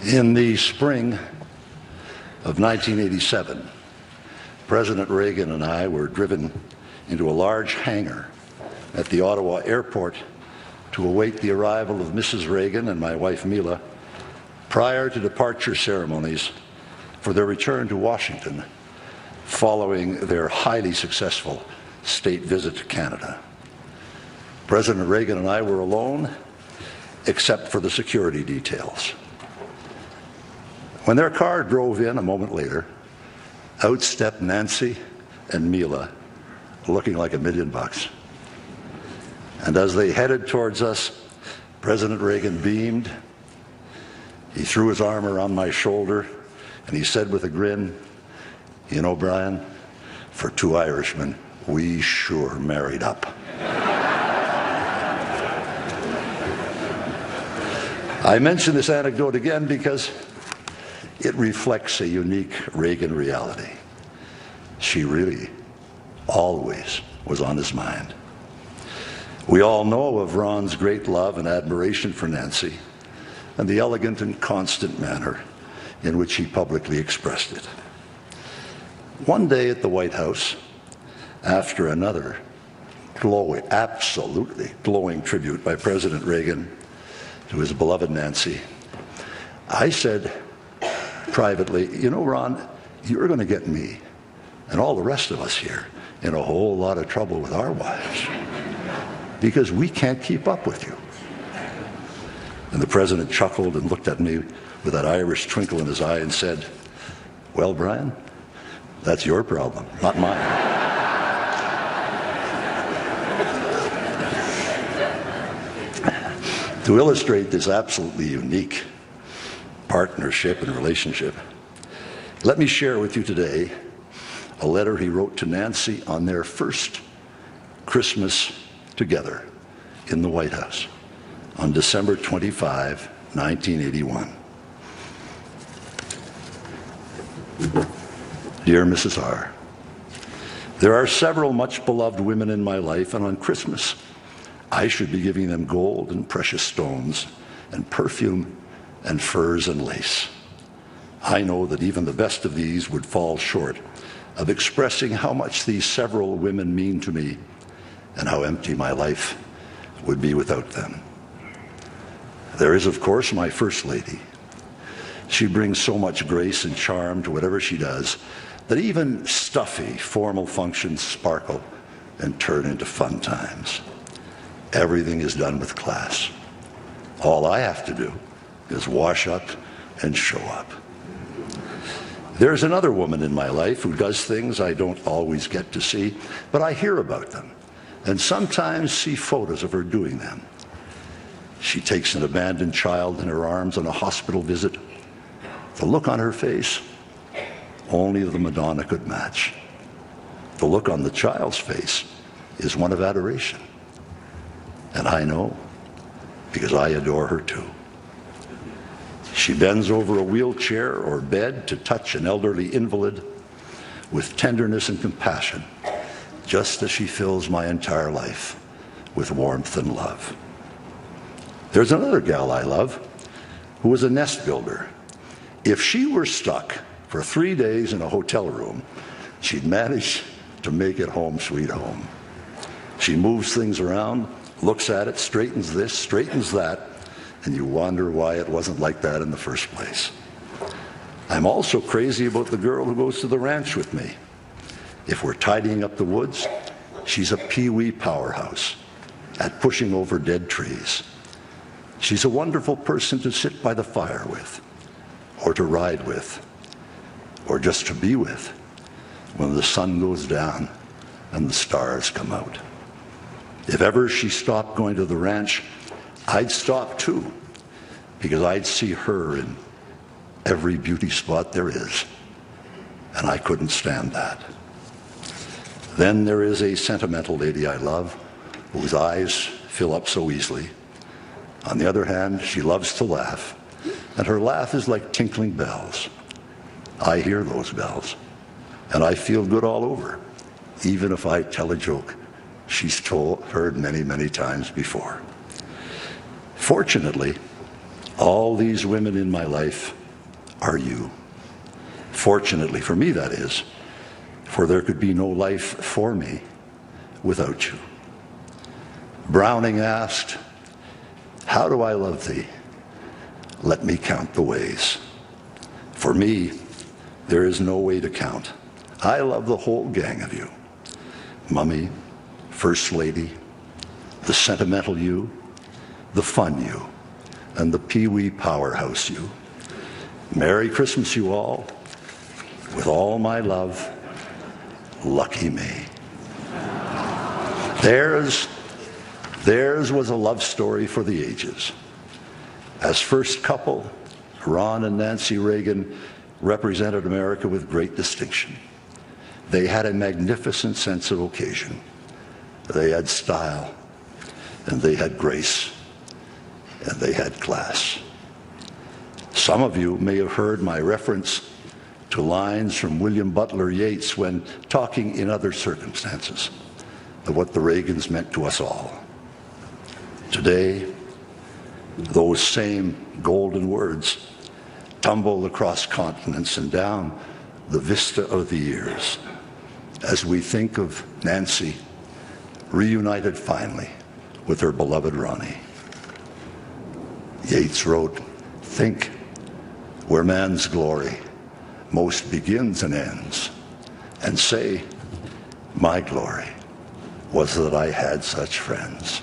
In the spring of 1987, President Reagan and I were driven into a large hangar at the Ottawa airport to await the arrival of Mrs. Reagan and my wife Mila prior to departure ceremonies for their return to Washington following their highly successful state visit to Canada. President Reagan and I were alone, except for the security details. When their car drove in a moment later, out stepped Nancy and Mila, looking like $1 million. And as they headed towards us, President Reagan beamed. He threw his arm around my shoulder, and he said with a grin, "You know, Brian, for two Irishmen, we sure married up." I mention this anecdote again because it reflects a unique Reagan reality. She really always was on his mind. We all know of Ron's great love and admiration for Nancy and the elegant and constant manner in which he publicly expressed it. One day at the White House, after another glowing, absolutely glowing tribute by President Reagan to his beloved Nancy, I said privately, "You know, Ron, you're going to get me and all the rest of us here in a whole lot of trouble with our wives because we can't keep up with you." And the president chuckled and looked at me with that Irish twinkle in his eye and said, "Well, Brian, that's your problem, not mine." To illustrate this absolutely unique partnership and relationship, let me share with you today a letter he wrote to Nancy on their first Christmas together in the White House on December 25, 1981. Dear Mrs. R., there are several much beloved women in my life, and on Christmas I should be giving them gold and precious stones and perfume and furs and lace. I know that even the best of these would fall short of expressing how much these several women mean to me and how empty my life would be without them. There is, of course, my First Lady. She brings so much grace and charm to whatever she does that even stuffy formal functions sparkle and turn into fun times. Everything is done with class. All I have to do is wash up and show up. There's another woman in my life who does things I don't always get to see, but I hear about them and sometimes see photos of her doing them. She takes an abandoned child in her arms on a hospital visit. The look on her face, only the Madonna could match. The look on the child's face is one of adoration. And I know, because I adore her too. She bends over a wheelchair or bed to touch an elderly invalid with tenderness and compassion, just as she fills my entire life with warmth and love. There's another gal I love who is a nest builder. If she were stuck for 3 days in a hotel room, she'd manage to make it home sweet home. She moves things around, looks at it, straightens this, straightens that, and you wonder why it wasn't like that in the first place. I'm also crazy about the girl who goes to the ranch with me. If we're tidying up the woods, she's a pee-wee powerhouse at pushing over dead trees. She's a wonderful person to sit by the fire with, or to ride with, or just to be with when the sun goes down and the stars come out. If ever she stopped going to the ranch, I'd stop too, because I'd see her in every beauty spot there is, and I couldn't stand that. Then there is a sentimental lady I love, whose eyes fill up so easily. On the other hand, she loves to laugh, and her laugh is like tinkling bells. I hear those bells, and I feel good all over, even if I tell a joke she's heard many, many times before. Fortunately, All these women in my life are you. Fortunately for me, that is, for there could be no life for me without you. Browning asked, "How do I love thee? Let me count the ways." For me, there is no way to count. I love the whole gang of you. Mummy, First Lady, the sentimental you, the fun you, and the pee-wee powerhouse you. Merry Christmas, you all. With all my love, lucky me. Theirs was a love story for the ages. As first couple, Ron and Nancy Reagan represented America with great distinction. They had a magnificent sense of occasion. They had style, and they had grace, and they had class. Some of you may have heard my reference to lines from William Butler Yeats when talking in other circumstances of what the Reagans meant to us all. Today, those same golden words tumble across continents and down the vista of the years as we think of Nancy reunited finally with her beloved Ronnie. Yeats wrote, "Think where man's glory most begins and ends, and say, my glory was that I had such friends."